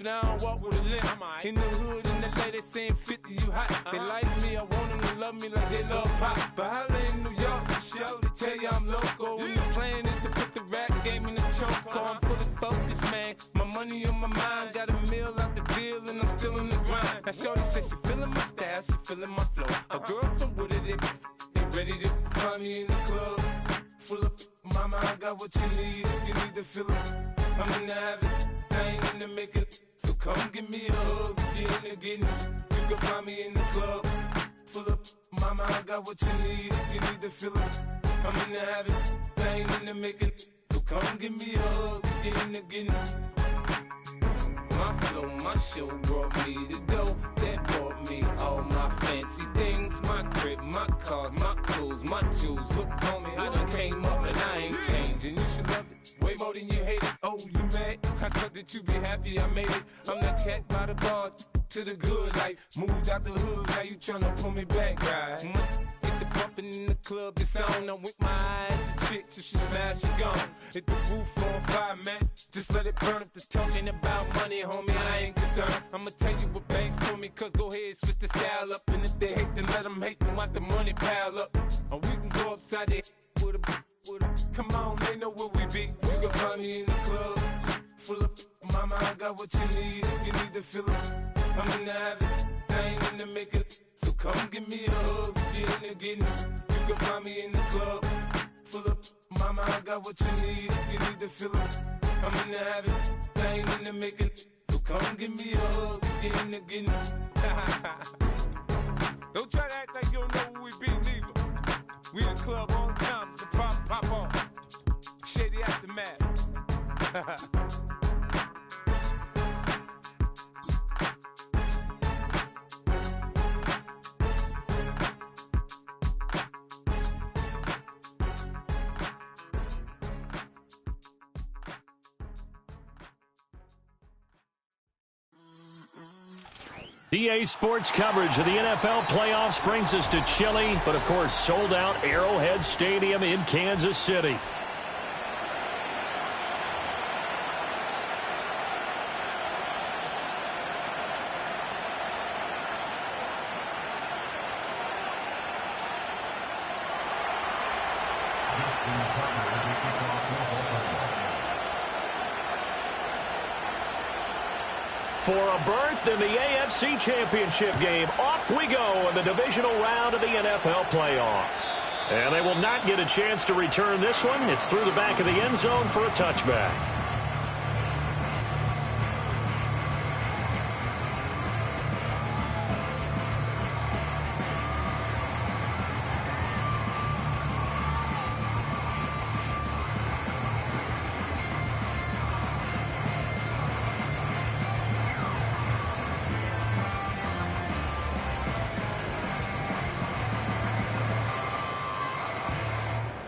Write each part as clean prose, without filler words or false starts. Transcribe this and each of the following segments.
Now I walk with a limp. In the hood, in the LA, they saying 50, you hot. They like me, I want them to love me like they love pop. But holla in New York, for sure, they tell you I'm loco. And the plan is to put the rap game in the choke. I'm fully focused, man. My money on my mind, got a meal out the deal, and I'm still in the grind. Now shorty says she feeling my style, she feeling my flow. A girl from Wooded, they ready to find me in the club. Full of mama, I got what you need if you need to fill it. I'm in the habit, I ain't in the making. So come give me a hug, you in the getting it. You can find me in the club. Full of mama, I got what you need if you need to fill it. I'm in the habit, I ain't in the making. So come give me a hug, you in the getting it. My flow, my show brought me to go. That brought me all my fancy things. My crib, my cars, my clothes, my jewels. Look, homie, I done came up and I ain't changing. You should love it way more than you hate it. Oh, you mad? I thought that you be happy I made it. I'm that cat by the bar to the good life. Moved out the hood, now you tryna pull me back, right? Get the bumpin' in the club, it's on. I'm with my eyes to chicks, if she smash, she gone. Hit the roof on fire, man. Just let it burn if the talking about money, homie, I ain't concerned. I'ma tell you what banks told me, cause go ahead, switch the style up. And if they hate, then let them hate, then watch the money pile up. Or we can go upside there with a come on, they know where we be. You can find me in the club. Full of mama, I got what you need if you need to fill it. I'm in the habit, I ain't in the making. So come give me a hug, you in the getting it. You can find me in the club. Full of mama, I got what you need if you need to fill it. I'm in the habit, I ain't in the making. So come give me a hug, you in the getting it. Don't try to act like you don't know who we be, neither. We the club on time, so pop on. Shady Aftermath. EA Sports coverage of the NFL playoffs brings us to Chile, but of course sold out Arrowhead Stadium in Kansas City. For a berth in the AFC Championship game, off we go in the divisional round of the NFL playoffs. And they will not get a chance to return this one. It's through the back of the end zone for a touchback.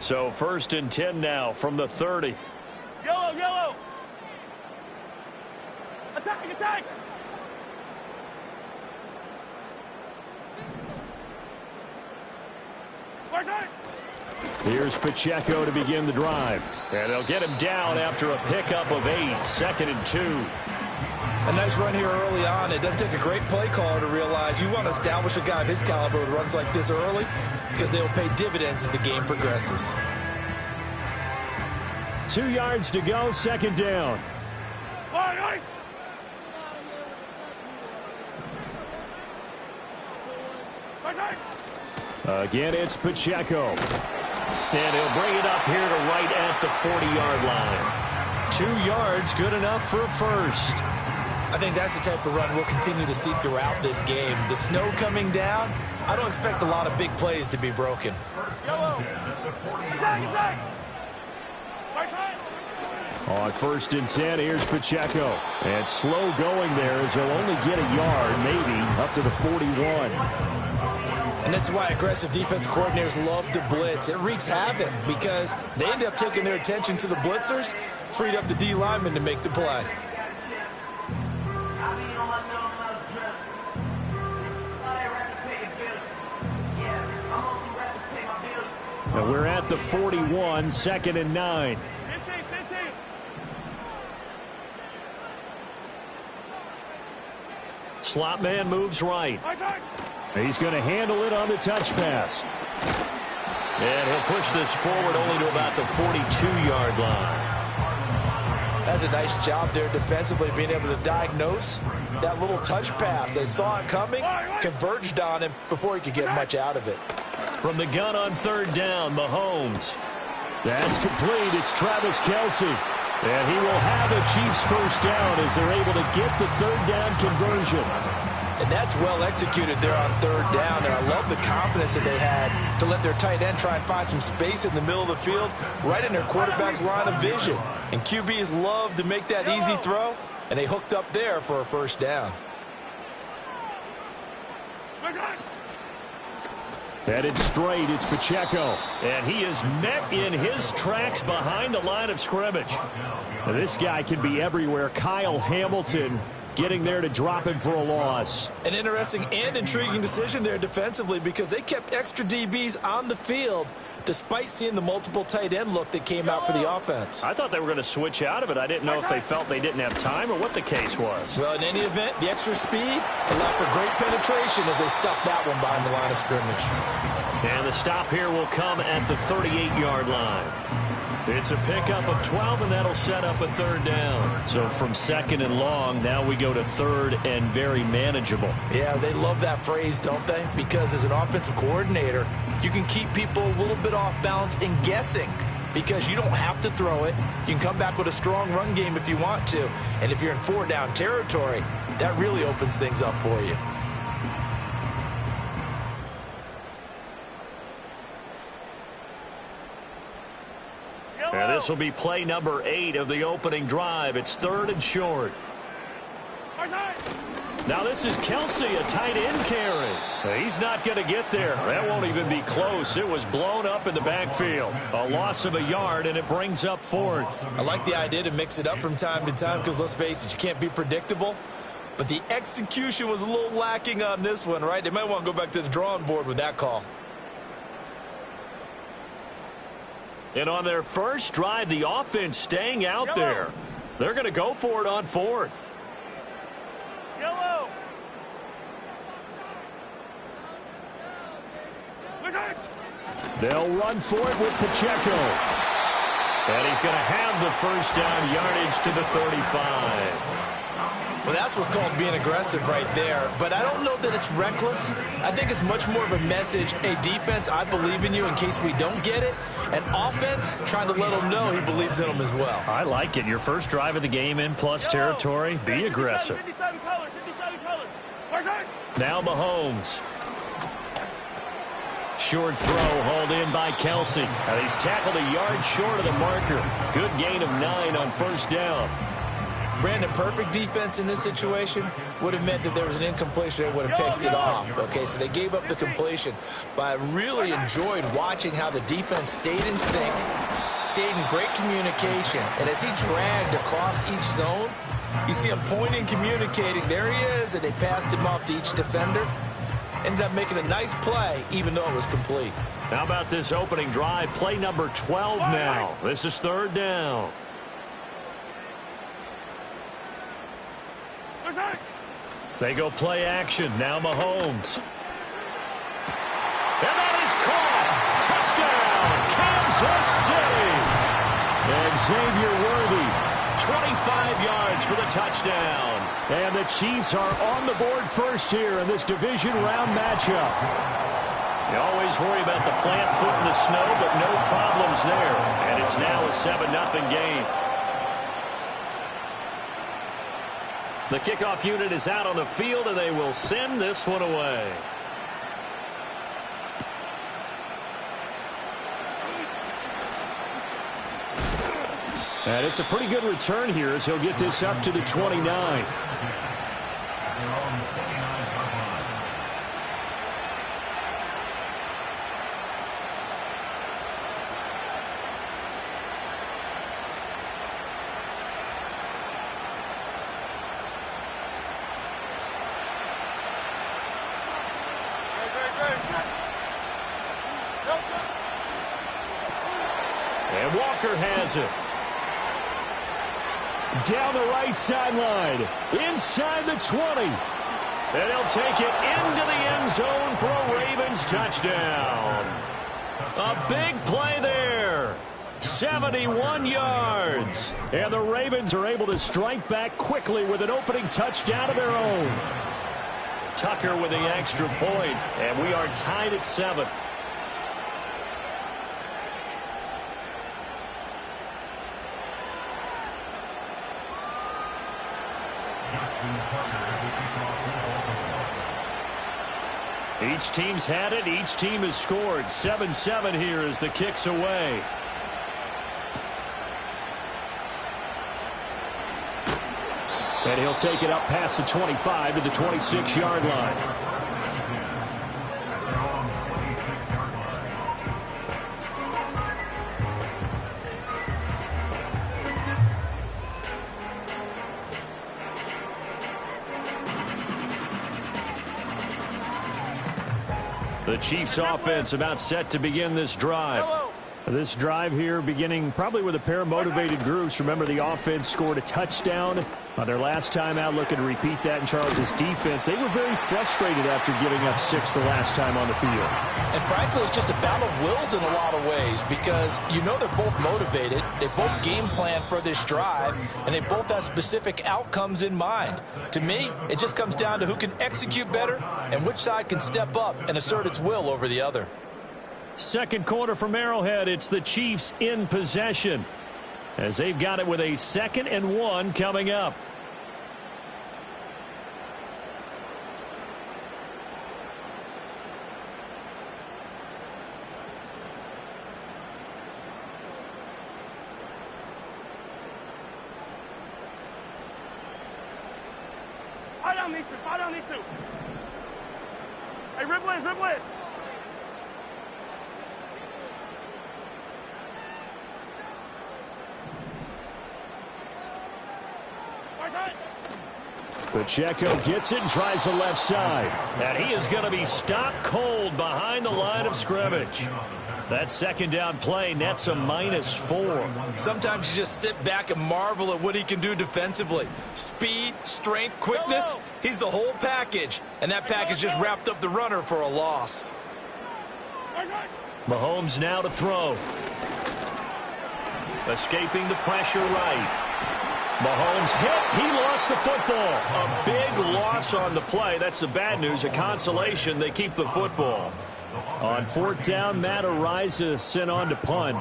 So 1st and 10 now from the 30. Yellow. Attack. Here's Pacheco to begin the drive. And they'll get him down after a pickup of 8, 2nd and 2. A nice run here early on. It doesn't take a great play caller to realize you want to establish a guy of his caliber with runs like this early because they will pay dividends as the game progresses. 2 yards to go, 2nd down. Again, it's Pacheco. And he'll bring it up here to right at the 40-yard line. 2 yards, good enough for a first. I think that's the type of run we'll continue to see throughout this game. The snow coming down, I don't expect a lot of big plays to be broken. On 1st and 10, here's Pacheco. And slow going there as he'll only get a yard, maybe, up to the 41. And this is why aggressive defense coordinators love to blitz. It wreaks havoc because they end up taking their attention to the blitzers, freed up the D lineman to make the play. And we're at the 41, 2nd and 9. Slot man moves right. He's going to handle it on the touch pass. And he'll push this forward only to about the 42-yard line. That's a nice job there defensively, being able to diagnose that little touch pass. They saw it coming, converged on him before he could get much out of it. From the gun on third down, Mahomes. That's complete. It's Travis Kelce. And he will have the Chiefs first down as they're able to get the third down conversion. And that's well executed there on third down. And I love the confidence that they had to let their tight end try and find some space in the middle of the field, right in their quarterback's line of vision. And QBs love to make that easy throw, and they hooked up there for a first down. Headed straight, it's Pacheco. And he is met in his tracks behind the line of scrimmage. Now, this guy can be everywhere. Kyle Hamilton getting there to drop him for a loss. An interesting and intriguing decision there defensively, because they kept extra DBs on the field despite seeing the multiple tight end look that came out for the offense. I thought they were going to switch out of it. I didn't know if they felt they didn't have time or what the case was. Well, in any event, the extra speed allowed for great penetration as they stuffed that one behind the line of scrimmage. And the stop here will come at the 38-yard line. It's a pickup of 12, and that'll set up a third down. So from second and long, now we go to third and very manageable. Yeah, they love that phrase, don't they? Because as an offensive coordinator, you can keep people a little bit off balance and guessing, because you don't have to throw it. You can come back with a strong run game if you want to. And if you're in four-down territory, that really opens things up for you. And this will be play number 8 of the opening drive. It's third and short. Now this is Kelce, a tight end carry. He's not going to get there. That won't even be close. It was blown up in the backfield. A loss of a yard, and it brings up fourth. I like the idea to mix it up from time to time, because let's face it, you can't be predictable. But the execution was a little lacking on this one, right? They might want to go back to the drawing board with that call. And on their first drive, the offense staying out there. They're going to go for it on fourth. Yellow. They'll run for it with Pacheco. And he's going to have the first down, yardage to the 35. Well, that's what's called being aggressive right there. But I don't know that it's reckless. I think it's much more of a message. Hey, defense, I believe in you in case we don't get it. And offense, trying to let them know he believes in them as well. I like it. Your first drive of the game in plus territory. Be aggressive. 57 colors, 57 colors. Now Mahomes. Short throw hauled in by Kelce. And he's tackled a yard short of the marker. Good gain of 9 on first down. Brandon, perfect defense in this situation would have meant that there was an incompletion. They would have picked it off. Okay, so they gave up the completion. But I really enjoyed watching how the defense stayed in sync, stayed in great communication. And as he dragged across each zone, you see him pointing, communicating. There he is, and they passed him off to each defender. Ended up making a nice play, even though it was complete. How about this opening drive? Play number 12 now. This is third down. They go play action. Now Mahomes. And that is caught. Touchdown, Kansas City. And Xavier Worthy, 25 yards for the touchdown. And the Chiefs are on the board first here in this division round matchup. You always worry about the plant foot in the snow, but no problems there. And it's now a 7-0 game. The kickoff unit is out on the field, and they will send this one away. And it's a pretty good return here as he'll get this up to the 29. And Walker has it. Down the right sideline, inside the 20. And he'll take it into the end zone for a Ravens touchdown. A big play there. 71 yards. And the Ravens are able to strike back quickly with an opening touchdown of their own. Tucker with the extra point, and we are tied at 7. Each team's had it. Each team has scored. 7-7 here as the kick's away. And he'll take it up past the 25 to the 26-yard line. The Chiefs offense about set to begin this drive. This drive here beginning probably with a pair of motivated groups. Remember, the offense scored a touchdown on their last time out. Looking to repeat that in Charles' defense. They were very frustrated after giving up 6 the last time on the field. And frankly, it's just a battle of wills in a lot of ways because you know they're both motivated. They both game plan for this drive, and they both have specific outcomes in mind. To me, it just comes down to who can execute better and which side can step up and assert its will over the other. Second quarter from Arrowhead. It's the Chiefs in possession as they've got it with a 2nd and 1 coming up. Fire down these two. Fire down these two. Hey, rip blitz, rip blitz. Pacheco gets it and tries the left side. And he is going to be stopped cold behind the line of scrimmage. That second down play nets a -4. Sometimes you just sit back and marvel at what he can do defensively. Speed, strength, quickness, he's the whole package. And that package just wrapped up the runner for a loss. Mahomes now to throw. Escaping the pressure right. Mahomes hit. He lost the football. A big loss on the play. That's the bad news. A consolation. They keep the football. On 4th down, Matt Araiza sent on to punt.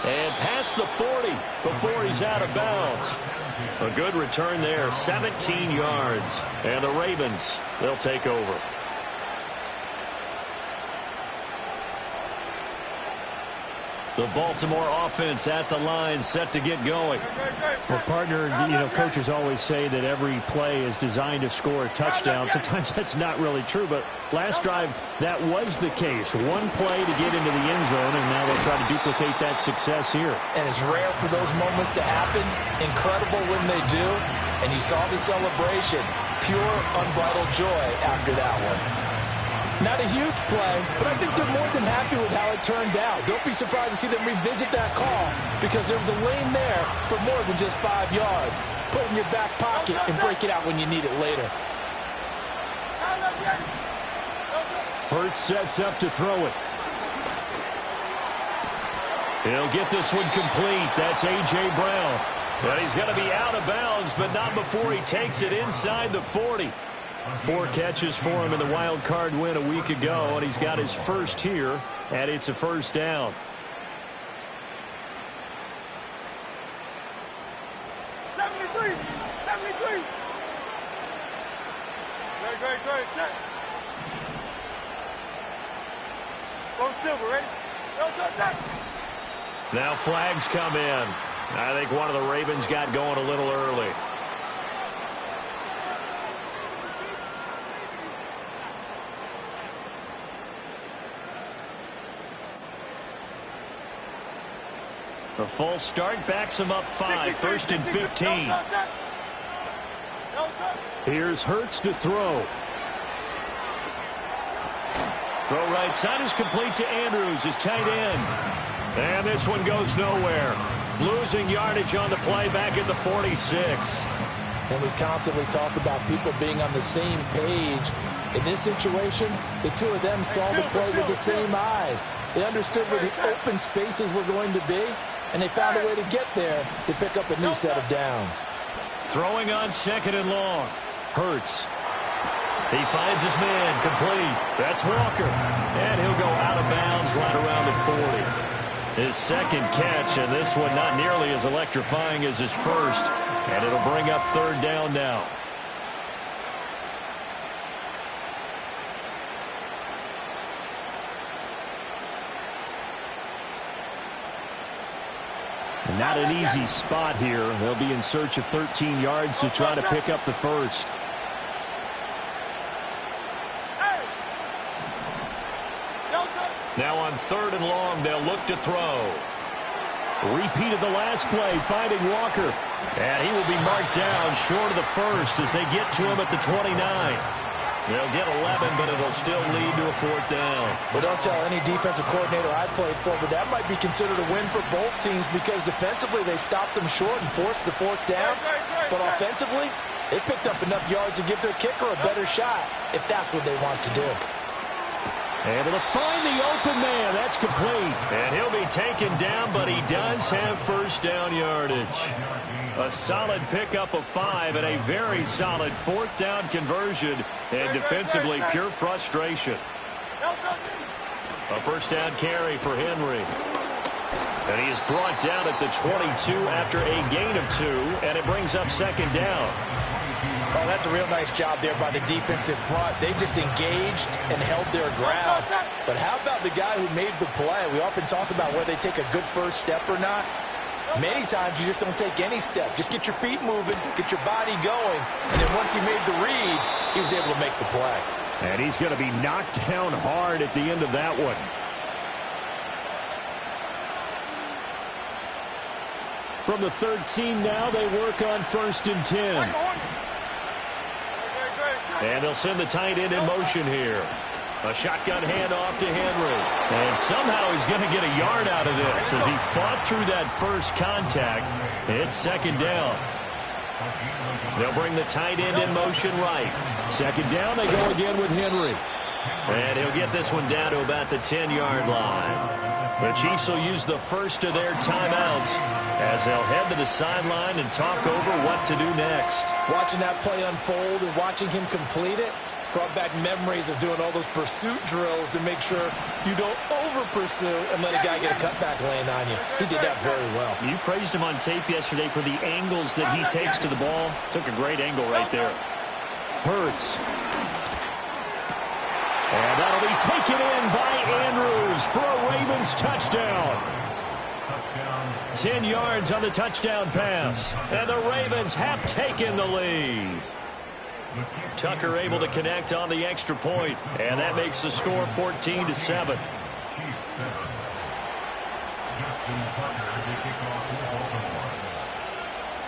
And past the 40 before he's out of bounds. A good return there, 17 yards. And the Ravens, they'll take over. The Baltimore offense at the line, set to get going. Well, partner, you know, coaches always say that every play is designed to score a touchdown. Sometimes that's not really true, but last drive, that was the case. One play to get into the end zone, and now they'll try to duplicate that success here. And it's rare for those moments to happen. Incredible when they do. And you saw the celebration. Pure, unbridled joy after that one. Not a huge play, but I think they're more than happy with how it turned out. Don't be surprised to see them revisit that call because there was a lane there for more than just 5 yards. Put it in your back pocket and break it out when you need it later. Hurts sets up to throw it. He'll get this one complete. That's A.J. Brown. And he's going to be out of bounds, but not before he takes it inside the 40. 4 catches for him in the wild card win a week ago, and he's got his first here, and it's a 1st down. Great. Go Silver, ready? Go. Now flags come in. I think one of the Ravens got going a little early. The full start backs him up 5, 1st and 15. Here's Hurts to throw. Throw right side is complete to Andrews, his tight end. And this one goes nowhere. Losing yardage on the play back at the 46. And we constantly talk about people being on the same page. In this situation, the two of them saw the play with the same eyes. They understood where the open spaces were going to be, and they found a way to get there to pick up a new set of downs. Throwing on 2nd and long. Hurts. He finds his man, complete. That's Walker. And he'll go out of bounds right around the 40. His second catch, and this one not nearly as electrifying as his first. And it'll bring up 3rd down now. Not an easy spot here. They'll be in search of 13 yards to try to pick up the first. Now on 3rd and long, they'll look to throw. Repeat of the last play, finding Walker. And he will be marked down short of the first as they get to him at the 29. They'll get 11, but it'll still lead to a 4th down. Well, don't tell any defensive coordinator I played for, but that might be considered a win for both teams because defensively they stopped them short and forced the 4th down. But offensively, they picked up enough yards to give their kicker a better shot if that's what they want to do. Able to find the open man. That's complete. And he'll be taken down, but he does have 1st down yardage. A solid pickup of 5 and a very solid 4th down conversion. And defensively, pure frustration. A 1st down carry for Henry. And he is brought down at the 22 after a gain of 2. And it brings up 2nd down. Oh, that's a real nice job there by the defensive front. They just engaged and held their ground. But how about the guy who made the play? We often talk about whether they take a good first step or not. Many times you just don't take any step. Just get your feet moving, get your body going. And then once he made the read, he was able to make the play. And he's going to be knocked down hard at the end of that one. From the 13 now, they work on 1st and 10. And they'll send the tight end in motion here. A shotgun handoff to Henry. And somehow he's going to get a yard out of this as he fought through that first contact. It's 2nd down. They'll bring the tight end in motion right. 2nd down, they go again with Henry. And he'll get this one down to about the 10-yard line. The Chiefs will use the first of their timeouts as they'll head to the sideline and talk over what to do next. Watching that play unfold and watching him complete it brought back memories of doing all those pursuit drills to make sure you don't over-pursue and let a guy get a cutback lane on you. He did that very well. You praised him on tape yesterday for the angles that he takes to the ball. Took a great angle right there. Hurts. And that'll be taken in by Andrews for a Ravens touchdown. 10 yards on the touchdown pass. And the Ravens have taken the lead. Tucker able to connect on the extra point. And that makes the score 14-7.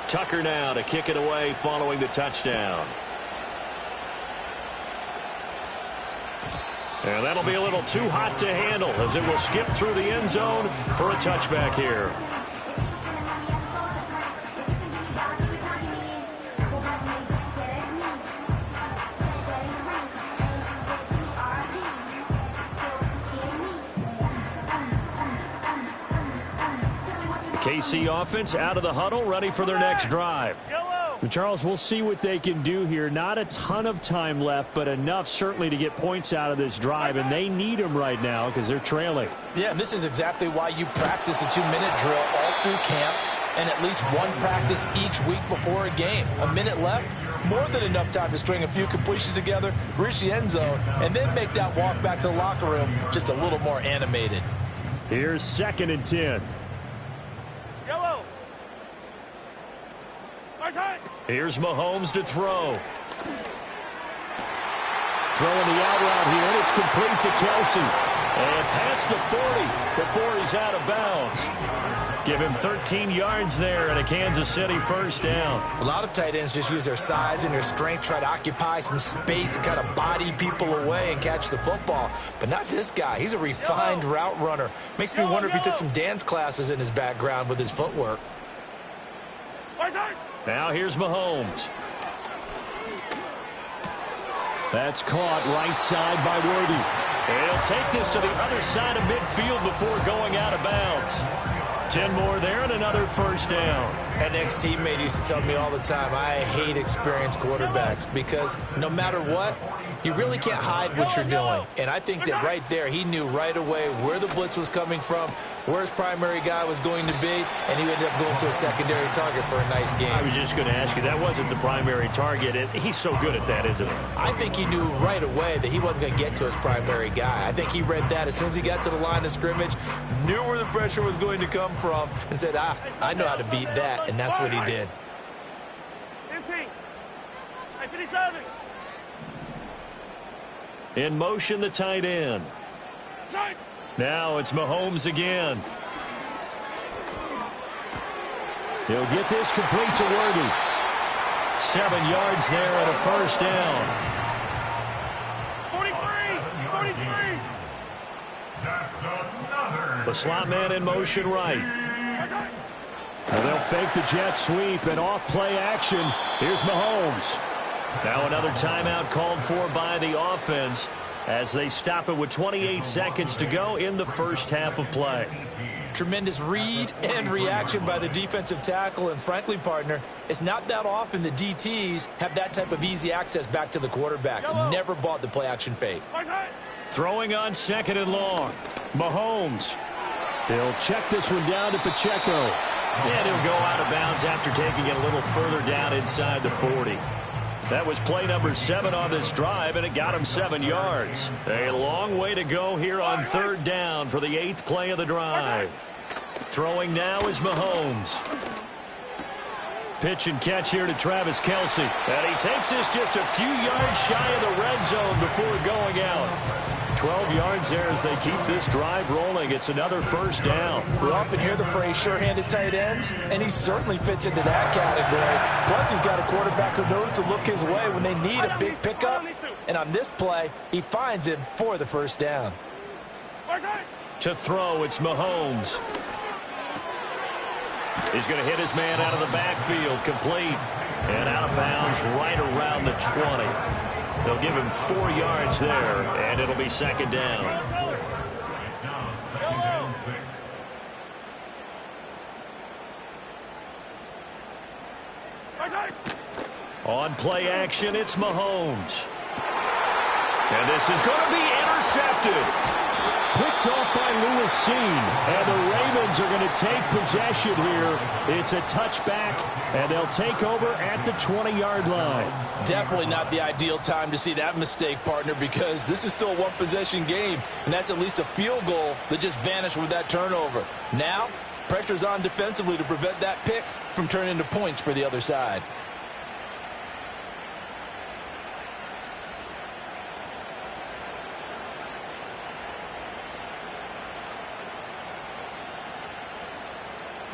Tucker now to kick it away following the touchdown. And that'll be a little too hot to handle as it will skip through the end zone for a touchback here. The KC offense out of the huddle, ready for their next drive. Charles, we'll see what they can do here. Not a ton of time left, but enough certainly to get points out of this drive, and they need them right now because they're trailing. Yeah, and this is exactly why you practice a 2-minute drill all through camp and at least one practice each week before a game. A minute left, more than enough time to string a few completions together, reach the end zone, and then make that walk back to the locker room just a little more animated. Here's 2nd and 10. Yellow. Here's Mahomes to throw. Throwing the out route here, and it's complete to Kelsey. And past the 40 before he's out of bounds. Give him 13 yards there and a Kansas City first down. A lot of tight ends just use their size and their strength, try to occupy some space and kind of body people away and catch the football. But not this guy. He's a refined route runner. Makes me wonder if he took some dance classes in his background with his footwork. Now here's Mahomes. That's caught right side by Worthy. And he'll take this to the other side of midfield before going out of bounds. 10 more there and another first down. An ex-teammate used to tell me all the time, I hate experienced quarterbacks because no matter what, you really can't hide what you're doing. And I think that right there, he knew right away where the blitz was coming from, where his primary guy was going to be, and he ended up going to a secondary target for a nice game. I was just going to ask you, that wasn't the primary target. He's so good at that, isn't he? I think he knew right away that he wasn't going to get to his primary guy. I think he read that as soon as he got to the line of scrimmage, knew where the pressure was going to come from, and said, I know how to beat that, and that's what he did. In motion, the tight end. Now it's Mahomes again. He'll get this complete to Worthy. 7 yards there and a first down. 43. The slot man in motion right. Now they'll fake the jet sweep and off play action. Here's Mahomes. Now another timeout called for by the offense as they stop it with 28 seconds to go in the first half of play. Tremendous read and reaction by the defensive tackle, and frankly, partner, it's not that often the DTs have that type of easy access back to the quarterback. Never bought the play action fake. Throwing on 2nd and long. Mahomes. He'll check this one down to Pacheco. And he'll go out of bounds after taking it a little further down inside the 40. That was play number 7 on this drive, and it got him 7 yards. A long way to go here on 3rd down for the 8th play of the drive. Throwing now is Mahomes. Pitch and catch here to Travis Kelce. And he takes this just a few yards shy of the red zone before going out. 12 yards there as they keep this drive rolling. It's another first down. We often hear the phrase sure-handed tight ends, and he certainly fits into that category. Plus, he's got a quarterback who knows to look his way when they need a big pickup. And on this play, he finds him for the first down. To throw, it's Mahomes. He's going to hit his man out of the backfield, complete. And out of bounds right around the 20. They'll give him 4 yards there, and it'll be 2nd down. On play action, it's Mahomes. And this is going to be intercepted. Picked off by Lewis Cine, and the Ravens are going to take possession here. It's a touchback, and they'll take over at the 20-yard line. Definitely not the ideal time to see that mistake, partner, because this is still a one-possession game, and that's at least a field goal that just vanished with that turnover. Now, pressure's on defensively to prevent that pick from turning into points for the other side.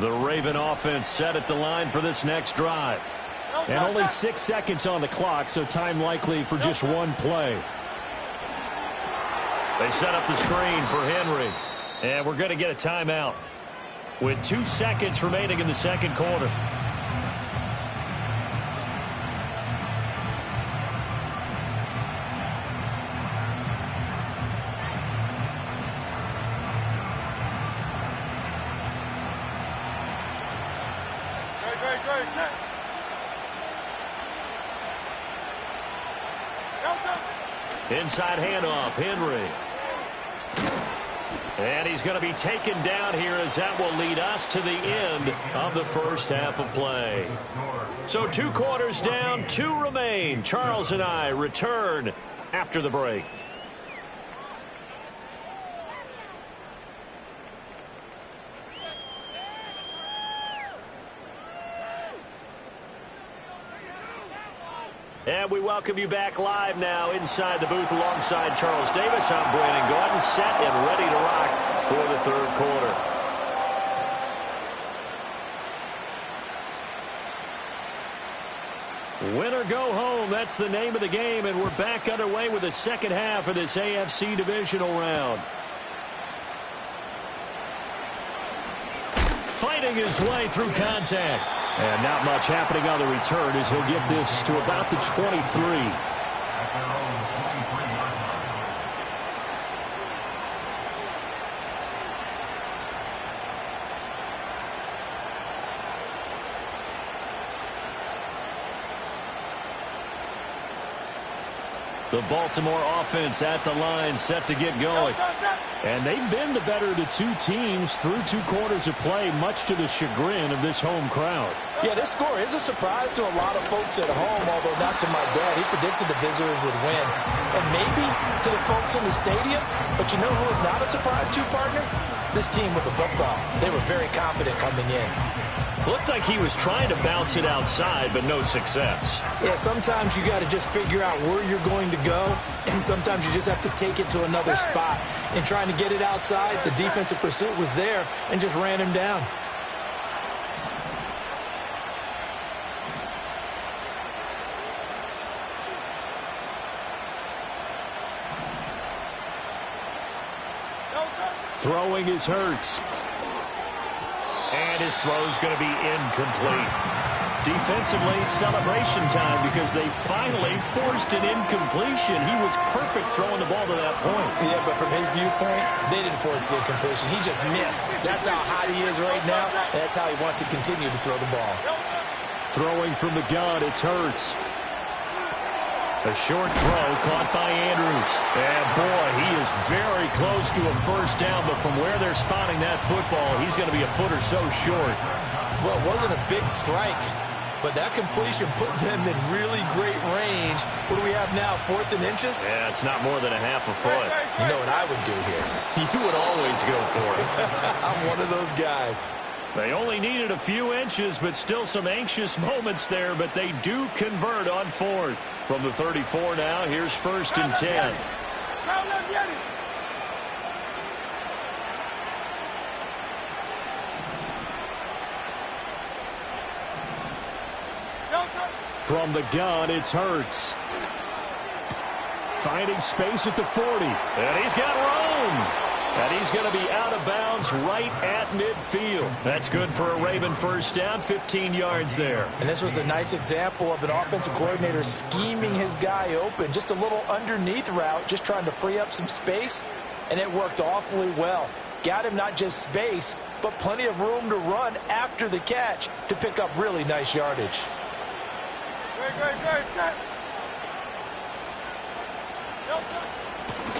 The Raven offense set at the line for this next drive. And only 6 seconds on the clock, so time likely for just one play. They set up the screen for Henry. And we're going to get a timeout with 2 seconds remaining in the second quarter. Inside handoff, Henry. And he's going to be taken down here as that will lead us to the end of the first half of play. So 2 quarters down, 2 remain. Charles and I return after the break. And we welcome you back live now inside the booth alongside Charles Davis. I'm Brandon Gaudin, set and ready to rock for the third quarter. Win or go home, that's the name of the game, and we're back underway with the second half of this AFC divisional round. Fighting his way through contact. And not much happening on the return as he'll get this to about the 23. The Baltimore offense at the line, set to get going. And they've been the better of the two teams through 2 quarters of play, much to the chagrin of this home crowd. Yeah, this score is a surprise to a lot of folks at home, although not to my dad. He predicted the visitors would win. And maybe to the folks in the stadium. But you know who is not a surprise to, partner? This team with the football. They were very confident coming in. Looked like he was trying to bounce it outside, but no success. Yeah, sometimes you got to just figure out where you're going to go, and sometimes you just have to take it to another spot. And trying to get it outside, the defensive pursuit was there and just ran him down. Throwing is Hurts. And his throw's going to be incomplete. Defensively, celebration time because they finally forced an incompletion. He was perfect throwing the ball to that point. Yeah, but from his viewpoint, they didn't force the incompletion. He just missed. That's how hot he is right now, and that's how he wants to continue to throw the ball. Throwing from the gun, it's Hurts. A short throw caught by Andrews. And, boy, he is very close to a first down, but from where they're spotting that football, he's going to be a foot or so short. Well, it wasn't a big strike, but that completion put them in really great range. What do we have now, 4th and inches? Yeah, it's not more than a half a foot. You know what I would do here? You would always go for it. I'm one of those guys. They only needed a few inches, but still some anxious moments there, but they do convert on 4th. From the 34 now, here's 1st and 10. From the gun, it's Hurts. Finding space at the 40. And he's got room. And he's going to be out of bounds right at midfield. That's good for a Raven first down, 15 yards there. And this was a nice example of an offensive coordinator scheming his guy open. Just a little underneath route, just trying to free up some space, and it worked awfully well. Got him not just space, but plenty of room to run after the catch to pick up really nice yardage.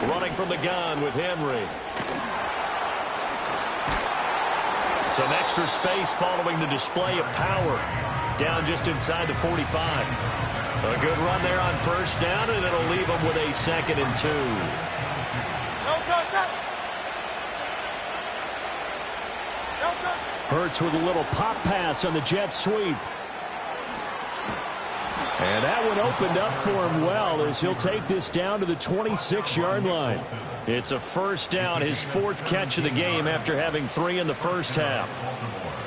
Running from the gun with Henry. Some extra space following the display of power. Down just inside the 45. A good run there on first down, and it'll leave them with a 2nd and 2. Hurts with a little pop pass on the jet sweep. And that one opened up for him well as he'll take this down to the 26-yard line. It's a first down, his 4th catch of the game after having 3 in the first half.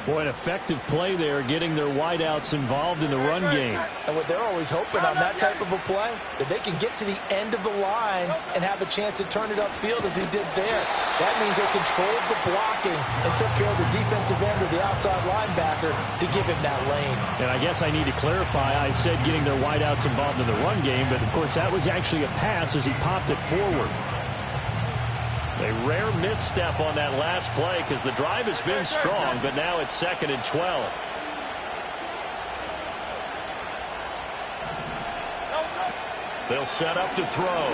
Boy, an effective play there, getting their wideouts involved in the run game. And what they're always hoping on that type of a play, that they can get to the end of the line and have a chance to turn it upfield as he did there. That means they controlled the blocking and took care of the defensive end or the outside linebacker to give him that lane. And I guess I need to clarify, I said getting their wideouts involved in the run game, but of course that was actually a pass as he popped it forward. A rare misstep on that last play because the drive has been strong, but now it's 2nd and 12. They'll set up to throw.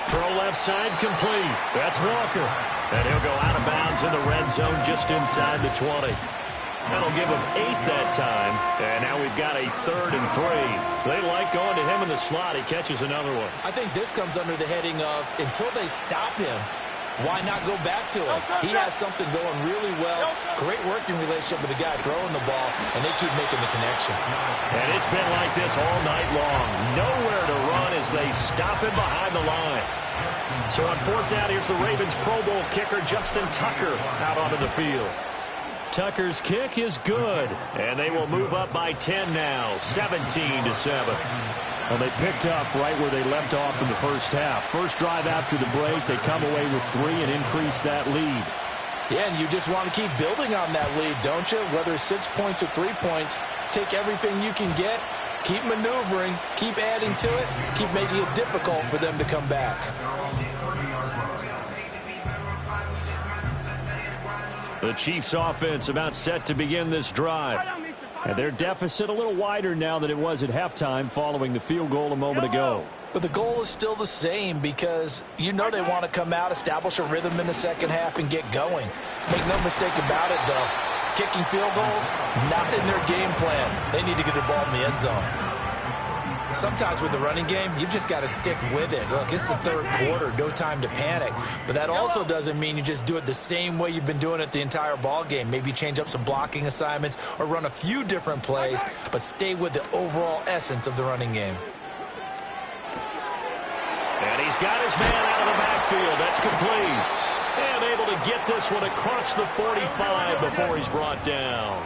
Throw left side complete. That's Walker. And he'll go out of bounds in the red zone just inside the 20. That'll give him 8 that time. And now we've got a 3rd and 3. They like going to him in the slot. He catches another one. I think this comes under the heading of until they stop him, why not go back to him? He has something going really well. Great working relationship with the guy throwing the ball, and they keep making the connection. And it's been like this all night long. Nowhere to run as they stop him behind the line. So on 4th down, here's the Ravens Pro Bowl kicker Justin Tucker out onto the field. Tucker's kick is good, and they will move up by 10 now, 17-7. Well, they picked up right where they left off in the first half. First drive after the break, they come away with 3 and increase that lead. Yeah, and you just want to keep building on that lead, don't you? Whether it's 6 points or 3 points, take everything you can get, keep maneuvering, keep adding to it, keep making it difficult for them to come back. The Chiefs offense about set to begin this drive. And their deficit a little wider now than it was at halftime following the field goal a moment ago. But the goal is still the same because you know they want to come out, establish a rhythm in the second half, and get going. Make no mistake about it, though. Kicking field goals, not in their game plan. They need to get the ball in the end zone. Sometimes with the running game, you've just got to stick with it. Look, it's the third quarter, no time to panic. But that also doesn't mean you just do it the same way you've been doing it the entire ball game. Maybe change up some blocking assignments or run a few different plays, but stay with the overall essence of the running game. And he's got his man out of the backfield. That's complete. And able to get this one across the 45 before he's brought down.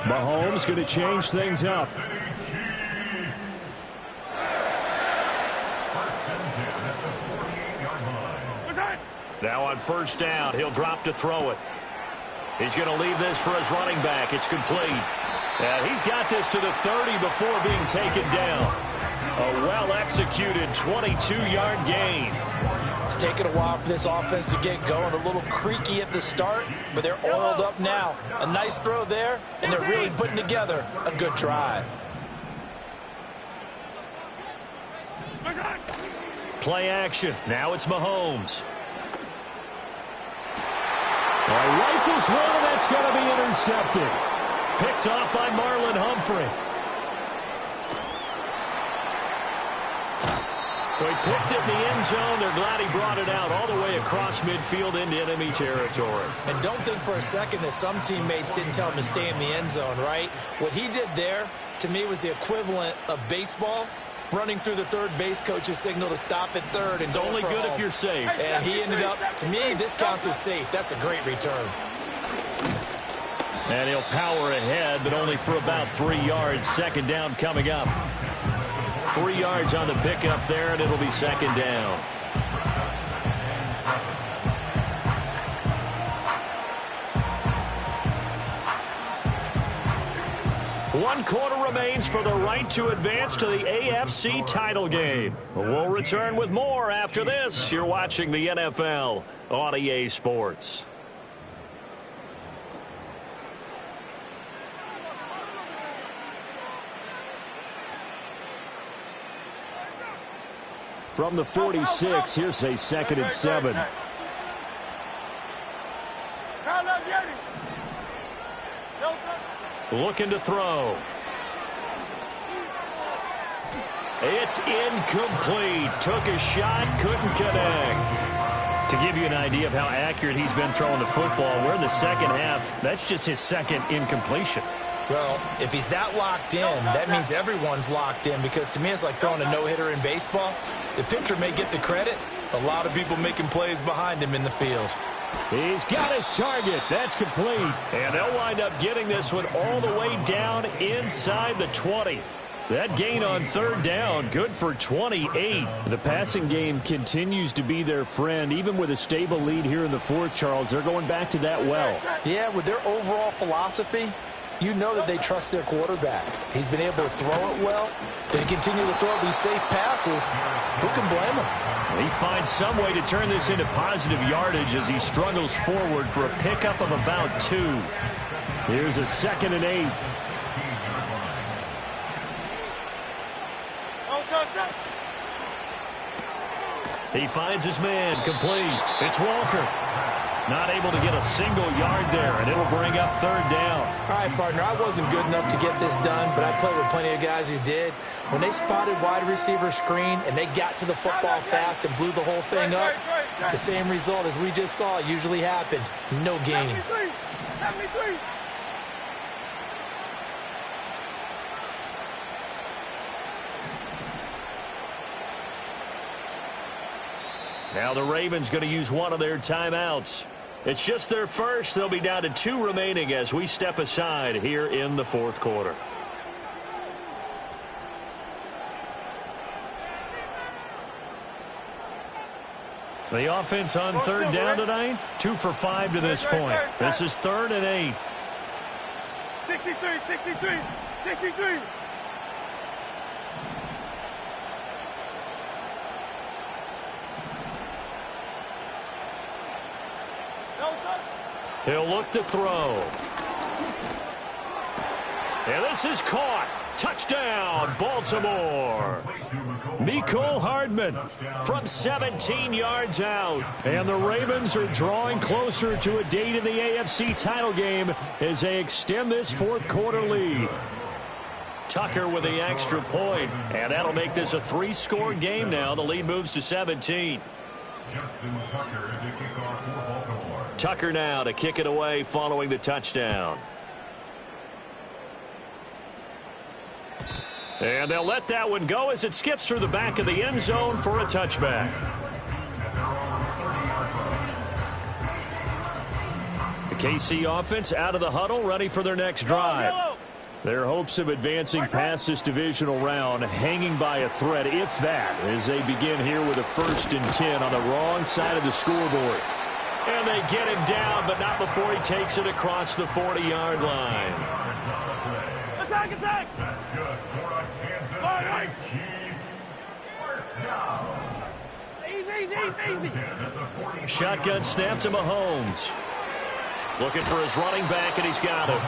Mahomes going to change things up. Now on first down, he'll drop to throw it. He's going to leave this for his running back. It's complete. And he's got this to the 30 before being taken down. A well-executed 22-yard gain. It's taken a while for this offense to get going. A little creaky at the start, but they're oiled up now. A nice throw there, and they're really putting together a good drive. Play action. Now it's Mahomes. Rifles one, and that's going to be intercepted. Picked off by Marlon Humphrey. He picked it in the end zone. They're glad he brought it out all the way across midfield into enemy territory. And don't think for a second that some teammates didn't tell him to stay in the end zone, right? What he did there, to me, was the equivalent of baseball, running through the third base coach's signal to stop at third. And it's only good if you're safe. And he ended up, to me, this counts as safe. That's a great return. And he'll power ahead, but only for about 3 yards. Second down coming up. 3 yards on the pickup there, and it'll be second down. One quarter remains for the right to advance to the AFC title game. We'll return with more after this. You're watching the NFL on EA Sports. From the 46, here's a 2nd and 7. Looking to throw. It's incomplete. Took a shot, couldn't connect. To give you an idea of how accurate he's been throwing the football, we're in the second half. That's just his second incompletion. Well, if he's that locked in, that means everyone's locked in, because to me it's like throwing a no-hitter in baseball. The pitcher may get the credit. A lot of people making plays behind him in the field. He's got his target. That's complete. And they'll wind up getting this one all the way down inside the 20. That gain on third down, good for 28. The passing game continues to be their friend. Even with a stable lead here in the fourth, Charles, they're going back to that well. Yeah, with their overall philosophy, you know that they trust their quarterback. He's been able to throw it well. They continue to throw these safe passes. Who can blame him? He finds some way to turn this into positive yardage as he struggles forward for a pickup of about 2. Here's a 2nd and 8. He finds his man, complete. It's Walker. Not able to get a single yard there, and it'll bring up third down. All right, partner, I wasn't good enough to get this done, but I played with plenty of guys who did. When they spotted wide receiver screen and they got to the football fast and blew the whole thing up, the same result as we just saw usually happened. No gain. Now the Ravens going to use one of their timeouts. It's just their first. They'll be down to 2 remaining as we step aside here in the fourth quarter. The offense on third down tonight, 2 for 5 to this point. This is 3rd and 8. 63, 63, 63. He'll look to throw. And this is caught. Touchdown, Baltimore. Mecole Hardman from 17 yards out. And the Ravens are drawing closer to a date in the AFC title game as they extend this fourth quarter lead. Tucker with the extra point, and that'll make this a 3-score game now. The lead moves to 17. Tucker now to kick it away following the touchdown. And they'll let that one go as it skips through the back of the end zone for a touchback. The KC offense out of the huddle, ready for their next drive. Their hopes of advancing past this divisional round hanging by a thread, if that, as they begin here with a 1st and 10 on the wrong side of the scoreboard. And they get him down, but not before he takes it across the 40-yard line. Attack, attack! Easy. Shotgun snap to Mahomes. Looking for his running back, and he's got him.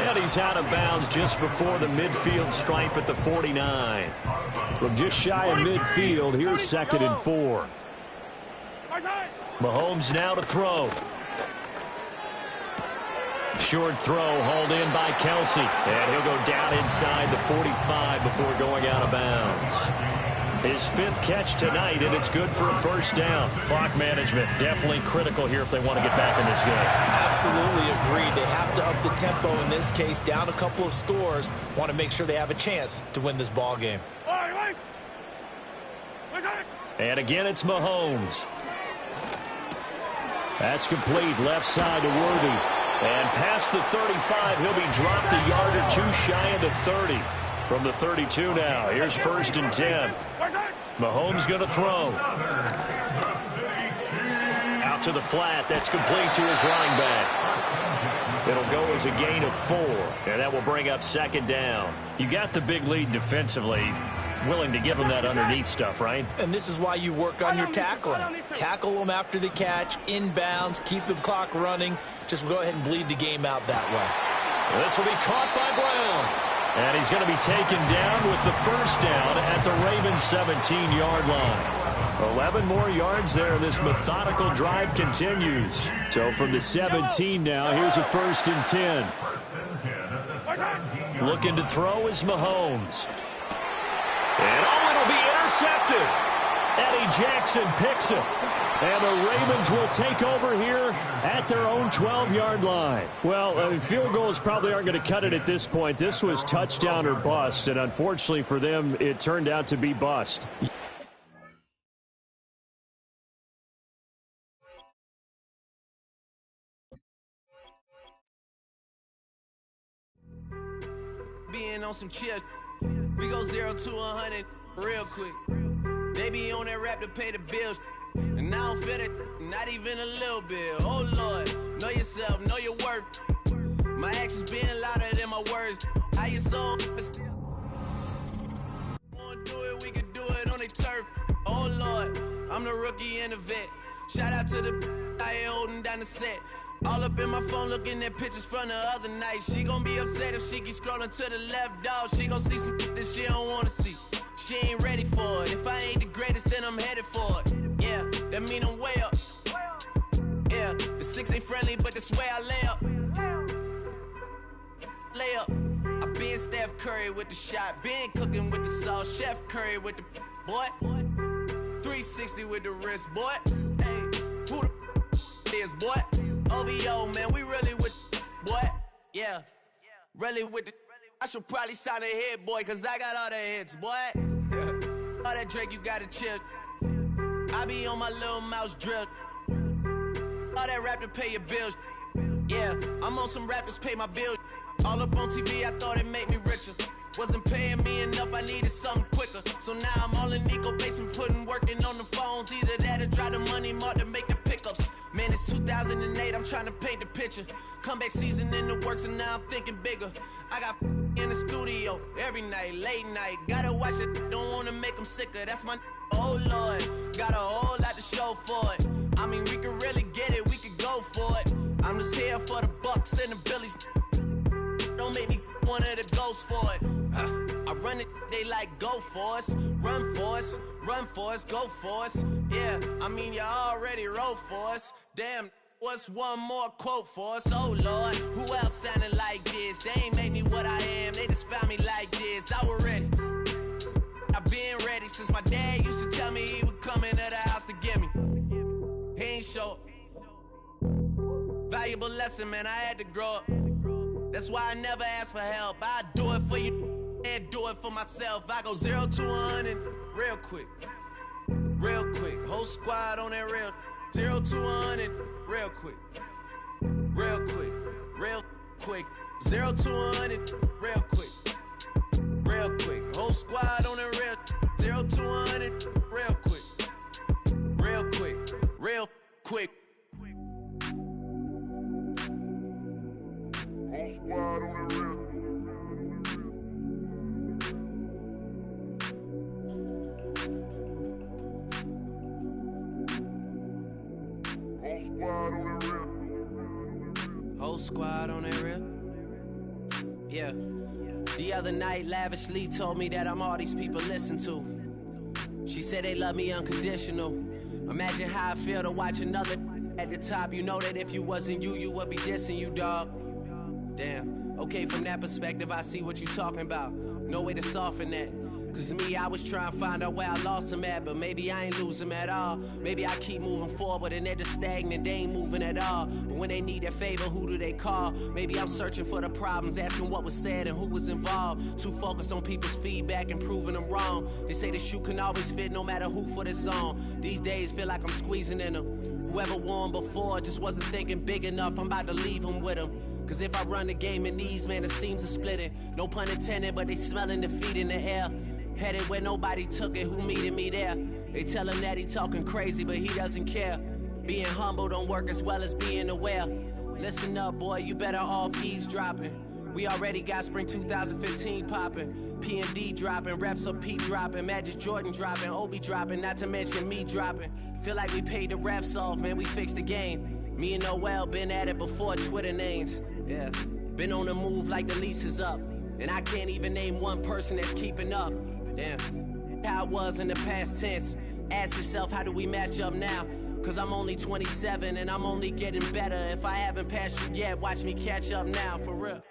And he's out of bounds just before the midfield stripe at the 49. From just shy of midfield, here's 2nd and 4. Mahomes now to throw. Short throw hauled in by Kelsey. And he'll go down inside the 45 before going out of bounds. His 5th catch tonight, and it's good for a 1st down. Clock management definitely critical here if they want to get back in this game. Absolutely agreed. They have to up the tempo in this case, down a couple of scores. Want to make sure they have a chance to win this ball game. And again, it's Mahomes. That's complete. Left side to Worthy. And past the 35, he'll be dropped a yard or 2 shy of the 30. From the 32 now, here's 1st and 10. Mahomes going to throw. Out to the flat. That's complete to his running back. It'll go as a gain of 4, and that will bring up 2nd down. You got the big lead defensively. Willing to give them that underneath stuff, right? And this is why you work on your tackling. Tackle them after the catch, inbounds, keep the clock running. Just go ahead and bleed the game out that way. This will be caught by Brown. And he's going to be taken down with the 1st down at the Ravens' 17-yard line. 11 more yards there. This methodical drive continues. So from the 17 now, here's a 1st and 10. Looking to throw is Mahomes. And it'll be intercepted. Eddie Jackson picks it. And the Ravens will take over here at their own 12-yard line. Well, field goals probably aren't going to cut it at this point. This was touchdown or bust, and unfortunately for them, it turned out to be bust. Being on some chill, we go 0 to 100 real quick. They be on that rap to pay the bills. And I don't feel it, not even a little bit. Oh, Lord, know yourself, know your worth. My actions being louder than my words. How you so wanna do it, we can do it on the turf. Oh, Lord, I'm the rookie and the vet. Shout out to the I ain't holding down the set. All up in my phone looking at pictures from the other night. She gon' be upset if she keep scrolling to the left, dog. She gon' see some that she don't wanna see. She ain't ready for it. If I ain't the greatest, then I'm headed for it. Yeah, that mean I'm way up. Yeah, the 6 ain't friendly, but that's where I lay up. Lay up. I been Steph Curry with the shot. Been cooking with the sauce. Chef Curry with the boy. 360 with the wrist, boy. Hey, who the is, boy? OVO, man, we really with boy. Yeah, really with the. I should probably sign a hit, boy, cause I got all the hits, boy. All that Drake, you gotta chill. I be on my little mouse drip. all that rap to pay your bills. Yeah, I'm on some rappers pay my bills. All up on TV, I thought it made me richer. Wasn't paying me enough, I needed something quicker. So now I'm all in Nico basement, working on the phones. Either that or drive the money mark to make the pickups. Man, it's 2008, I'm trying to paint the picture. Comeback season in the works and now I'm thinking bigger. I got in the studio every night, late night. Gotta watch it, don't wanna make them sicker. That's my oh Lord, got a whole lot to show for it. I mean, we could really get it, we could go for it. I'm just here for the Bucks and the Billies. Don't make me one of the ghosts for it. I run it, they like go for us, run for us, go for us. Yeah, I mean you already wrote for us. Damn, what's one more quote for us? Oh Lord, who else sounded like this? They ain't made me what I am, they just found me like this. I was ready, I've been ready since my dad used to tell me he would come into the house to get me. He ain't show up. Valuable lesson, man, I had to grow up. That's why I never ask for help. I do it for you and do it for myself. I go 0 to 100 real quick. Real quick. Whole squad on that real. 0 to 100 real quick. Real quick. Real quick. 0 to 100 real quick. Real quick. Whole squad on that real. 0 to 100 real quick. Real quick. Real quick. Whole squad on that real. Yeah. The other night, Lavishly told me that I'm all these people listen to. She said they love me unconditional. Imagine how I feel to watch another at the top. You know that if you wasn't you, you would be dissing you, dog. Damn. Okay, from that perspective, I see what you talking about. No way to soften that. Cause me, I was trying to find out where I lost them at, but maybe I ain't lose them at all. Maybe I keep moving forward and they're just stagnant, they ain't moving at all. But when they need their favor, who do they call? Maybe I'm searching for the problems, asking what was said and who was involved. Too focused on people's feedback and proving them wrong. They say the shoe can always fit no matter who for the song. These days feel like I'm squeezing in them. Whoever won before just wasn't thinking big enough, I'm about to leave them with them. Cause if I run the game in these, man, the seams are splitting. No pun intended, but they smelling defeat in the air. Headed where nobody took it, who meeting me there? They tell him that he talking crazy, but he doesn't care. Being humble don't work as well as being aware. Listen up, boy, you better off eavesdropping. We already got spring 2015 popping. P&D dropping, reps of P dropping, Magic Jordan dropping, Obi dropping, not to mention me dropping. Feel like we paid the refs off, man, we fixed the game. Me and Noel been at it before Twitter names. Yeah, been on the move like the lease is up. And I can't even name one person that's keeping up. Damn, how it was in the past tense. Ask yourself, how do we match up now? Cause I'm only 27 and I'm only getting better. If I haven't passed you yet, watch me catch up now, for real.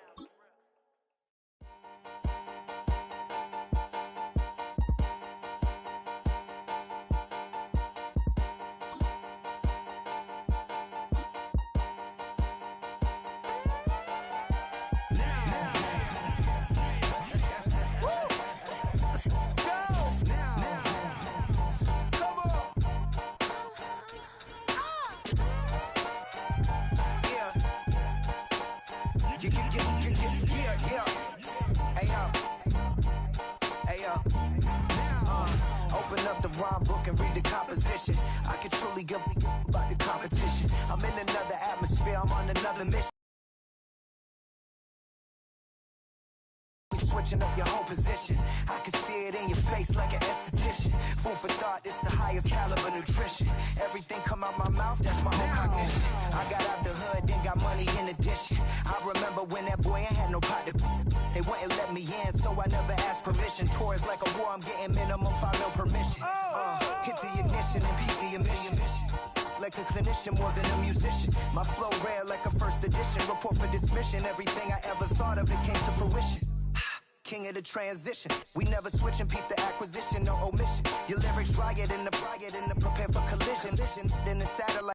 Open up the rhyme book and read the composition. I can truly give about the competition. I'm in another atmosphere, I'm on another mission. Switching up your whole position. I can see it in your face like an esthetician. Food for thought, it's the highest caliber nutrition. Everything come out my mouth, that's my own cognition. I got out the hood, then got money in addition. I remember when that boy ain't had no pot to. They wouldn't let me in, so I never asked permission. Tours like a war, I'm getting minimum 5 mil permission. Hit the ignition and beat the emission. Like a clinician more than a musician. My flow rare like a first edition. Report for dismission. Everything I ever thought of, it came to fruition. King of the transition. We never switch and peep the acquisition, no omission. Your lyrics dry it in the prepare for collision. Then the satellite.